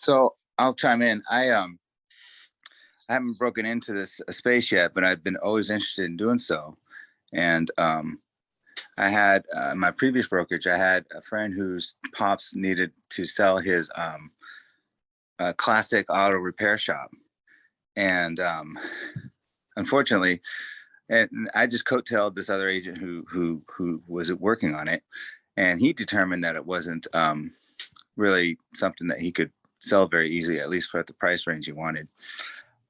So I'll chime in. I haven't broken into this space yet, but I've been always interested in doing so. And I had my previous brokerage. I had a friend whose pops needed to sell his classic auto repair shop, and unfortunately, and I just coattailed this other agent who was working on it, and he determined that it wasn't really something that he could sell very easily, at least for the price range he wanted.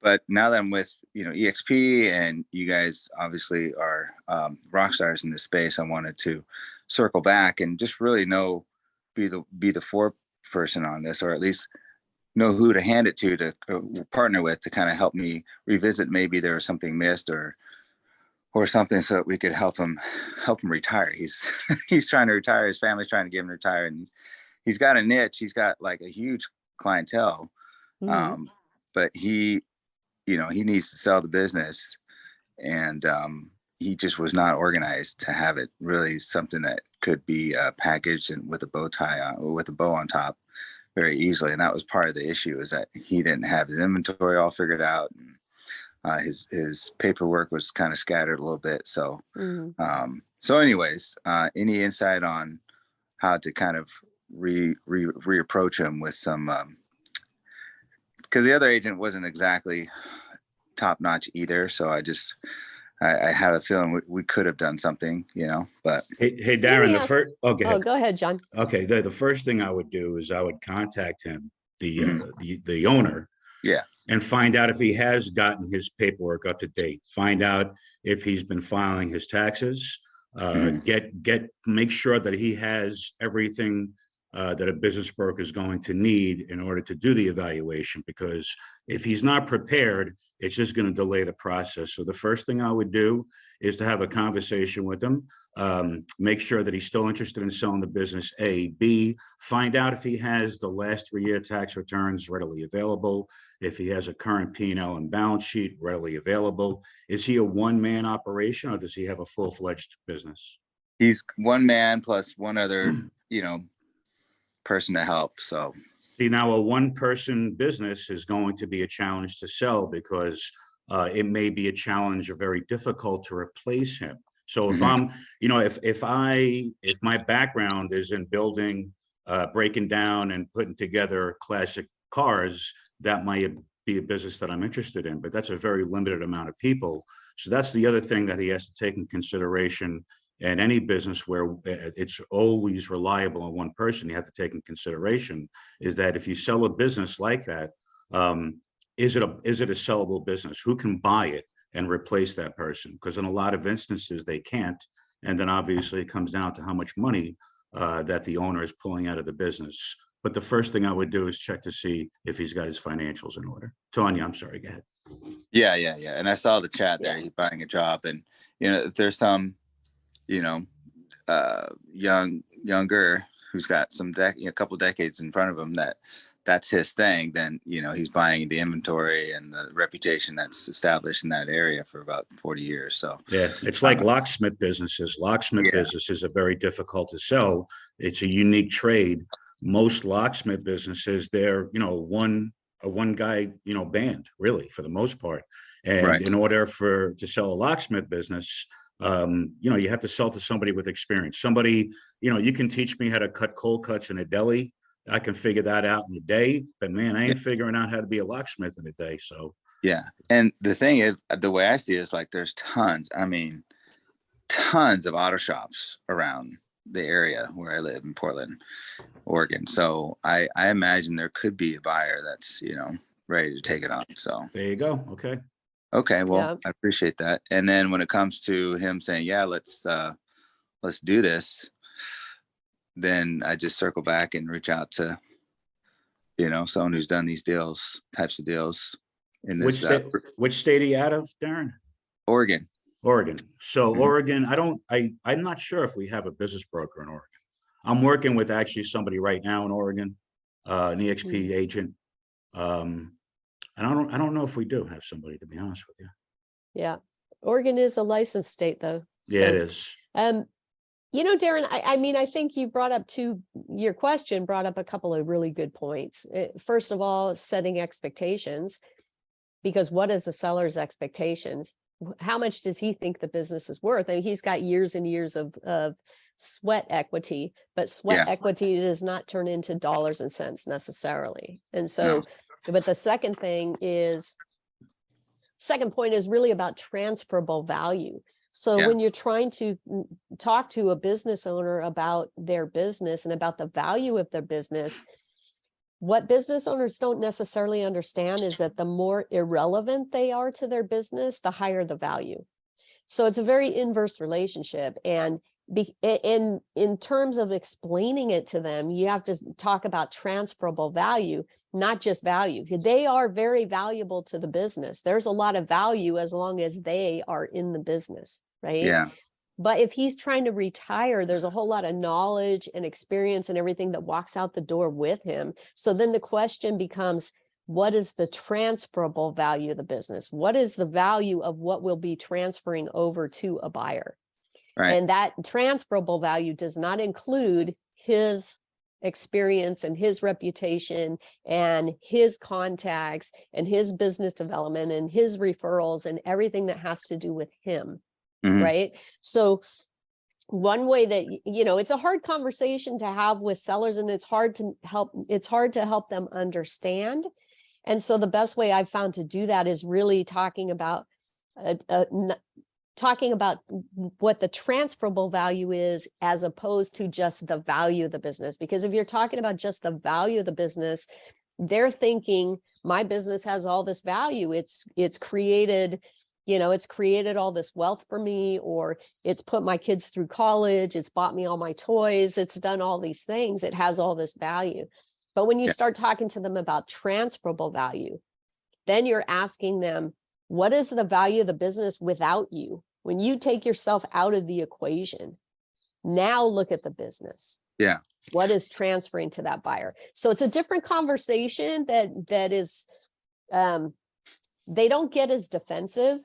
But now that I'm with EXP, and you guys obviously are rock stars in this space, I wanted to circle back and just really be the four person on this, or at least know who to hand it to partner with, to kind of help me revisit maybe there was something missed, or something, so that we could help him retire. He's trying to retire. His family's trying to get him to retire, and he's got a niche. He's got like a huge clientele, Mhm. but he needs to sell the business, and he just was not organized to have it really something that could be packaged and with a bow tie on, or with a bow on top, very easily. And that was part of the issue, is that he didn't have his inventory all figured out, and his paperwork was kind of scattered a little bit. So Mhm. anyways, any insight on how to kind of reapproach him with some, because the other agent wasn't exactly top notch either. So I have a feeling we could have done something, but Hey, So let me Darren, the ask. first, oh, go Oh, ahead. go ahead, John. Okay, the first thing I would do is I would contact him, Mhm. the owner, Yeah. and find out if he has gotten his paperwork up to date. Find out if he's been filing his taxes. Make sure that he has everything that a business broker is going to need in order to do the evaluation. Because if he's not prepared, it's just going to delay the process. So the first thing I would do is to have a conversation with him. Make sure that he's still interested in selling the business. A, B, find out if he has the last 3-year tax returns readily available, if he has a current P&L and balance sheet readily available. Is he a one-man operation, or does he have a full-fledged business? He's one man plus one other, person to help. So See, now a one-person business is going to be a challenge to sell, because it may be a challenge or very difficult to replace him. So if Mhm. I'm, if my background is in building, breaking down and putting together classic cars, that might be a business that I'm interested in, but that's a very limited amount of people. So that's the other thing that he has to take in consideration. And any business where it's always reliable on one person, you have to take in consideration is that if you sell a business like that, is it a sellable business? Who can buy it and replace that person? Because in a lot of instances they can't. And then obviously it comes down to how much money that the owner is pulling out of the business. But the first thing I would do is check to see if he's got his financials in order. Tanya, I'm sorry, go ahead. Yeah. And I saw the chat there. Yeah. He's buying a job, and if there's some, you know, younger who's got a couple decades in front of him, that's his thing, then he's buying the inventory and the reputation that's established in that area for about 40 years. So yeah, it's like locksmith businesses. Locksmith businesses are very difficult to sell. It's a unique trade. Most locksmith businesses, they're a one guy band, really, for the most part. And right. in order to sell a locksmith business, you have to sell to somebody with experience. Somebody, you can teach me how to cut cold cuts in a deli. I can figure that out in a day, but man, I ain't figuring out how to be a locksmith in a day. So Yeah. And the thing is, the way I see it is, like, there's tons of auto shops around the area where I live in Portland, Oregon. So I imagine there could be a buyer that's, ready to take it on. So there you go. okay, well, Yeah. I appreciate that. And then when it comes to him saying, yeah, let's do this, then I just circle back and reach out to, someone who's done these types of deals in this Which state are you out of, Darren? Oregon. So Mhm. Oregon, I'm not sure if we have a business broker in Oregon. I'm working with actually somebody right now in Oregon, an EXP agent. And I don't know if we do have somebody, to be honest with you. Yeah. Oregon is a licensed state, though. Yeah, it is. You know, Darren, I mean, I think you brought up your question brought up a couple of really good points. First of all, setting expectations, because what is the seller's expectations? How much does he think the business is worth? I mean, he's got years and years of sweat equity, but sweat Yeah. equity does not turn into dollars and cents necessarily. And so, No. but the second point is really about transferable value. So Yeah. when you're trying to talk to a business owner about their business and about the value of their business, what business owners don't necessarily understand is that the more irrelevant they are to their business, the higher the value. So it's a very inverse relationship. And in terms of explaining it to them, you have to talk about transferable value, not just value. They are very valuable to the business. There's a lot of value as long as they are in the business, right? Yeah. But if he's trying to retire, there's a whole lot of knowledge and experience and everything that walks out the door with him. So then the question becomes, what is the transferable value of the business? What is the value of what will be transferring over to a buyer? Right. And that transferable value does not include his experience and his reputation and his contacts and his business development and his referrals and everything that has to do with him. Mhm. Right. So one way that, you know, it's a hard conversation to have with sellers, and it's hard to help them understand. And so the best way I've found to do that is really talking about what the transferable value is, as opposed to just the value of the business. Because if you're talking about just the value of the business, they're thinking, my business has all this value. It's created, you know, it's created all this wealth for me, or it's put my kids through college, it's bought me all my toys, it's done all these things, it has all this value. But when you start talking to them about transferable value, then you're asking them, what is the value of the business without you? When you take yourself out of the equation, now look at the business. Yeah. What is transferring to that buyer? So it's a different conversation that is, they don't get as defensive.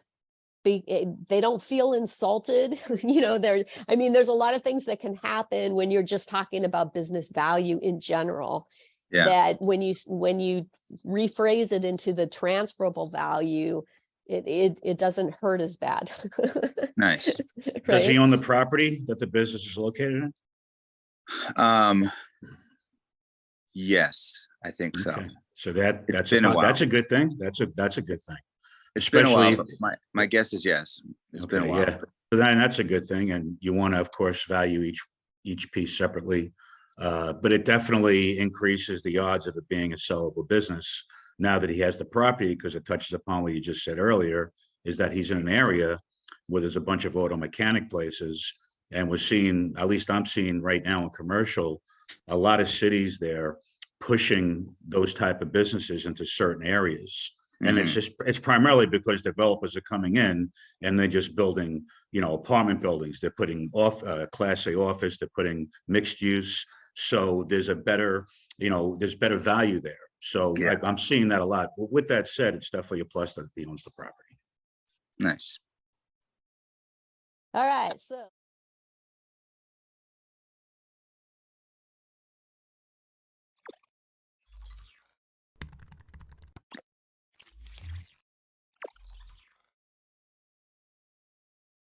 They don't feel insulted. You know, there's a lot of things that can happen when you're just talking about business value in general. Yeah. That when you rephrase it into the transferable value, it doesn't hurt as bad. Nice. Does he Right? own the property that the business is located in? Yes, I think so. Okay. So that's been a while. that's a good thing. That's a good thing. It's been a while, Especially- but my guess is yes. It's been a Okay, while. yeah. But then that's a good thing, and you want to, of course, value each piece separately. But it definitely increases the odds of it being a sellable business now that he has the property, because it touches upon what you just said earlier, is that he's in an area where there's a bunch of auto mechanic places, and we're seeing, at least I'm seeing right now in commercial, a lot of cities there pushing those type of businesses into certain areas. And it's primarily because developers are coming in and they're just building, you know, apartment buildings. They're putting off Class A office, they're putting mixed use. So there's better value there. So Yeah. I'm seeing that a lot. With that said, it's definitely a plus that he owns the property. Nice. All right. So